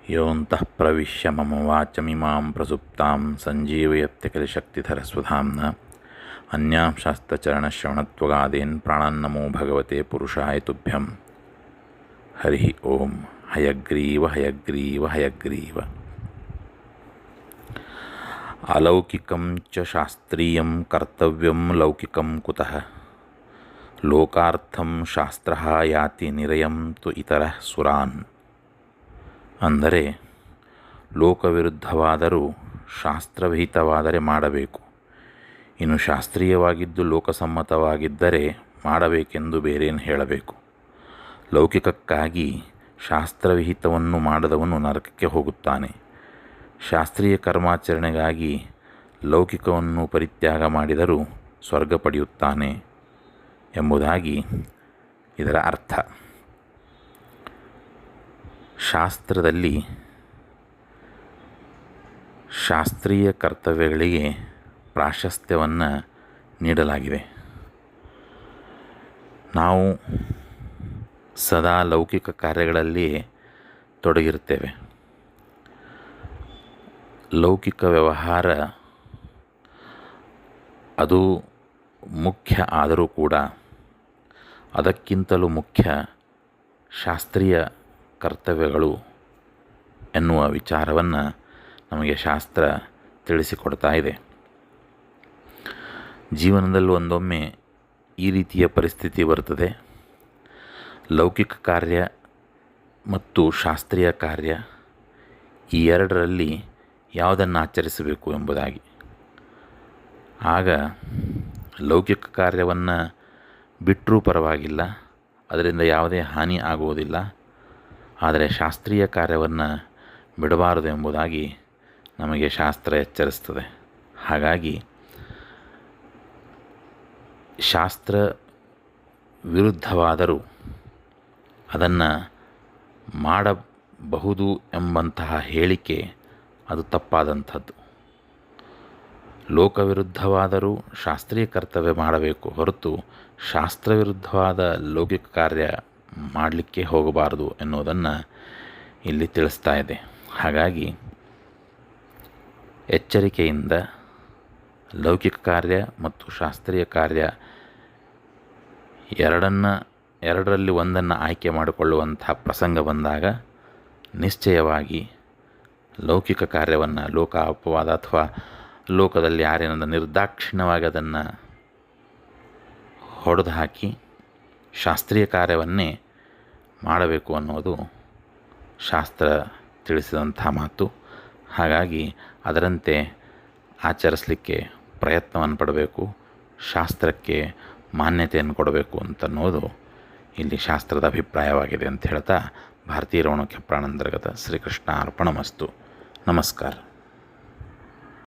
ಯೋऽन्तಃ ಪ್ರವಿಶ್ಯ ಮಮ ವಾಚಮಿಮಾಂ ಪ್ರಸುಪ್ತಾಂ ಸಂಜೀವಯತ್ಯಖಿಲಶಕ್ತಿಧರಸ್ವಧಾಮ್ನ ಅನ್ಯಾಂಶಾಸ್ತ್ರಚರಣಶ್ರವಣತ್ವಗಾದೀನ್ ಪ್ರಾಣಾನ್ನಮೋ ಭಗವತೆ ಪುರುಷಾಯ ತುಭ್ಯಂ. ಹರಿ ಓಂ. ಹಯಗ್ರೀವ ಹಯಗ್ರೀವ ಹಯಗ್ರೀವ. ಅಲೌಕಿಕಂ ಚ ಶಾಸ್ತ್ರೀಯಂ ಕರ್ತವ್ಯಂ ಲೌಕಿಕಂ ಕುತಃ ಲೋಕಾರ್ಥಂ ಶಾಸ್ತ್ರಃ ಯಾತಿ ನಿರಯಂ ತು ಇತರಃ ಸುರಾನ್. ಅಂದರೆ ಲೋಕವಿರುದ್ಧವಾದರೂ ಶಾಸ್ತ್ರವಿಹಿತವಾದರೆ ಮಾಡಬೇಕು, ಇನ್ನು ಶಾಸ್ತ್ರೀಯವಾಗಿದ್ದು ಲೋಕಸಮ್ಮತವಾಗಿದ್ದರೆ ಮಾಡಬೇಕೆಂದು ಬೇರೇನು ಹೇಳಬೇಕು. ಲೌಕಿಕಕ್ಕಾಗಿ ಶಾಸ್ತ್ರವಿಹಿತವನ್ನು ಮಾಡದವನು ನರಕಕ್ಕೆ ಹೋಗುತ್ತಾನೆ. ಶಾಸ್ತ್ರೀಯ ಕರ್ಮಾಚರಣೆಗಾಗಿ ಲೌಕಿಕವನ್ನು ಪರಿತ್ಯಾಗ ಮಾಡಿದರೂ ಸ್ವರ್ಗ ಪಡೆಯುತ್ತಾನೆ ಎಂಬುದಾಗಿ ಇದರ ಅರ್ಥ. ಶಾಸ್ತ್ರದಲ್ಲಿ ಶಾಸ್ತ್ರೀಯ ಕರ್ತವ್ಯಗಳಿಗೆ ಪ್ರಾಶಸ್ತ್ಯವನ್ನು ನೀಡಲಾಗಿದೆ. ನಾವು ಸದಾ ಲೌಕಿಕ ಕಾರ್ಯಗಳಲ್ಲಿ ತೊಡಗಿರುತ್ತೇವೆ. ಲೌಕಿಕ ವ್ಯವಹಾರ ಅದು ಮುಖ್ಯ ಆದರೂ ಕೂಡ ಅದಕ್ಕಿಂತಲೂ ಮುಖ್ಯ ಶಾಸ್ತ್ರೀಯ ಕರ್ತವ್ಯಗಳು ಎನ್ನುವ ವಿಚಾರವನ್ನು ನಮಗೆ ಶಾಸ್ತ್ರ ತಿಳಿಸಿಕೊಡ್ತಾ ಇದೆ. ಜೀವನದಲ್ಲಿ ಒಂದೊಮ್ಮೆ ಈ ರೀತಿಯ ಪರಿಸ್ಥಿತಿ ಬರುತ್ತದೆ. ಲೌಕಿಕ ಕಾರ್ಯ ಮತ್ತು ಶಾಸ್ತ್ರೀಯ ಕಾರ್ಯ ಈ ಎರಡರಲ್ಲಿ ಯಾವುದನ್ನು ಆಚರಿಸಬೇಕು ಎಂಬುದಾಗಿ. ಆಗ ಲೌಕಿಕ ಕಾರ್ಯವನ್ನು ಬಿಟ್ಟರೂ ಪರವಾಗಿಲ್ಲ, ಅದರಿಂದ ಯಾವುದೇ ಹಾನಿ ಆಗುವುದಿಲ್ಲ. ಆದರೆ ಶಾಸ್ತ್ರೀಯ ಕಾರ್ಯವನ್ನು ಬಿಡಬಾರದು ಎಂಬುದಾಗಿ ನಮಗೆ ಶಾಸ್ತ್ರ ಎಚ್ಚರಿಸ್ತದೆ. ಹಾಗಾಗಿ ಶಾಸ್ತ್ರ ವಿರುದ್ಧವಾದರೂ ಅದನ್ನು ಮಾಡಬಹುದು ಎಂಬಂತಹ ಹೇಳಿಕೆ ಅದು ತಪ್ಪಾದಂಥದ್ದು. ಲೋಕವಿರುದ್ಧವಾದರೂ ಶಾಸ್ತ್ರೀಯ ಕರ್ತವ್ಯ ಮಾಡಬೇಕು ಹೊರತು ಶಾಸ್ತ್ರವಿರುದ್ಧವಾದ ಲೌಕಿಕ ಕಾರ್ಯ ಮಾಡಲಿಕ್ಕೆ ಹೋಗಬಾರದು ಎನ್ನುವುದನ್ನು ಇಲ್ಲಿ ತಿಳಿಸ್ತಾ ಇದೆ. ಹಾಗಾಗಿ ಎಚ್ಚರಿಕೆಯಿಂದ ಲೌಕಿಕ ಕಾರ್ಯ ಮತ್ತು ಶಾಸ್ತ್ರೀಯ ಕಾರ್ಯ ಎರಡರಲ್ಲಿ ಒಂದನ್ನು ಆಯ್ಕೆ ಮಾಡಿಕೊಳ್ಳುವಂಥ ಪ್ರಸಂಗ ಬಂದಾಗ ನಿಶ್ಚಯವಾಗಿ ಲೌಕಿಕ ಕಾರ್ಯವನ್ನು ಲೋಕ ಅಪವಾದ ಅಥವಾ ಲೋಕದಲ್ಲಿ ಯಾರೇನದ ನಿರ್ದಾಕ್ಷಿಣ್ಯವಾಗಿ ಅದನ್ನು ಹೊಡೆದು ಹಾಕಿ ಶಾಸ್ತ್ರೀಯ ಕಾರ್ಯವನ್ನೇ ಮಾಡಬೇಕು ಅನ್ನೋದು ಶಾಸ್ತ್ರ ತಿಳಿಸಿದಂಥ ಮಾತು. ಹಾಗಾಗಿ ಅದರಂತೆ ಆಚರಿಸಲಿಕ್ಕೆ ಪ್ರಯತ್ನವನ್ನು ಪಡಬೇಕು, ಶಾಸ್ತ್ರಕ್ಕೆ ಮಾನ್ಯತೆಯನ್ನು ಕೊಡಬೇಕು ಅಂತನ್ನೋದು ಇಲ್ಲಿ ಶಾಸ್ತ್ರದ ಅಭಿಪ್ರಾಯವಾಗಿದೆ ಅಂತ ಹೇಳ್ತಾ ಭಾರತೀಯ ರಮಣ ಕ್ಷಿಪ್ರಾನಂದರ್ಗತ ಶ್ರೀಕೃಷ್ಣ ಅರ್ಪಣಮಸ್ತು. ನಮಸ್ಕಾರ.